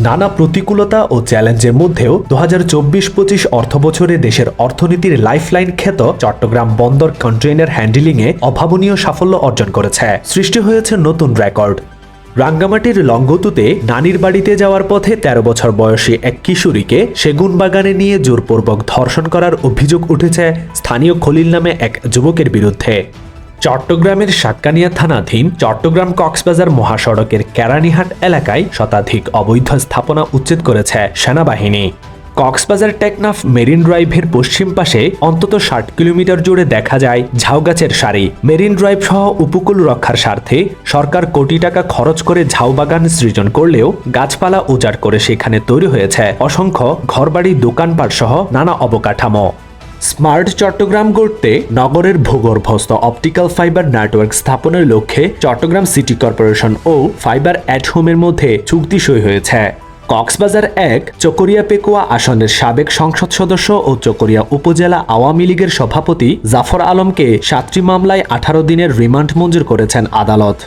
নানা প্রতিকূলতা ও চ্যালেঞ্জের মধ্যেও 2024-25 অর্থবছরে দেশের অর্থনীতির লাইফলাইন খ্যাত চট্টগ্রাম বন্দর কন্টেইনার হ্যান্ডলিংয়ে অভাবনীয় সাফল্য অর্জন করেছে। সৃষ্টি হয়েছে নতুন রেকর্ড। রাঙ্গামাটির লংগতুতে নানির বাড়িতে যাওয়ার পথে 13 বছর বয়সী এক কিশোরীকে সেগুন বাগানে নিয়ে জোরপূর্বক ধর্ষণ করার অভিযোগ উঠেছে স্থানীয় খলিল নামে এক যুবকের বিরুদ্ধে। চট্টগ্রামের সাতকানিয়া থানাধীন চট্টগ্রাম কক্সবাজার মহাসড়কের কেরানীহাট এলাকায় শতাধিক অবৈধ স্থাপনা উচ্ছেদ করেছে সেনাবাহিনী। কক্সবাজার টেকনাফ মেরিন ড্রাইভের পশ্চিম পাশে অন্তত 60 কিলোমিটার জুড়ে দেখা যায় ঝাউগাছের সারি। মেরিন ড্রাইভ সহ উপকূল রক্ষার স্বার্থে সরকার কোটি টাকা খরচ করে ঝাউবাগান সৃজন করলেও গাছপালা উজাড় করে সেখানে তৈরি হয়েছে অসংখ্য ঘরবাড়ি, দোকানপাট সহ নানা অবকাঠামো। স্মার্ট চট্টগ্রাম গড়তে নগরের ভূগর্ভস্থ অপটিক্যাল ফাইবার নেটওয়ার্ক স্থাপনের লক্ষ্যে চট্টগ্রাম সিটি কর্পোরেশন ও ফাইবার অ্যাট হোমের মধ্যে চুক্তি সই হয়েছে। কক্সবাজার 1 চকরিয়া পেকুয়া আসনের সাবেক সংসদ সদস্য ও চকরিয়া উপজেলা আওয়ামী লীগের সভাপতি জাফর আলমকে 7টি মামলায় 18 দিনের রিমান্ড মঞ্জুর করেছেন আদালত।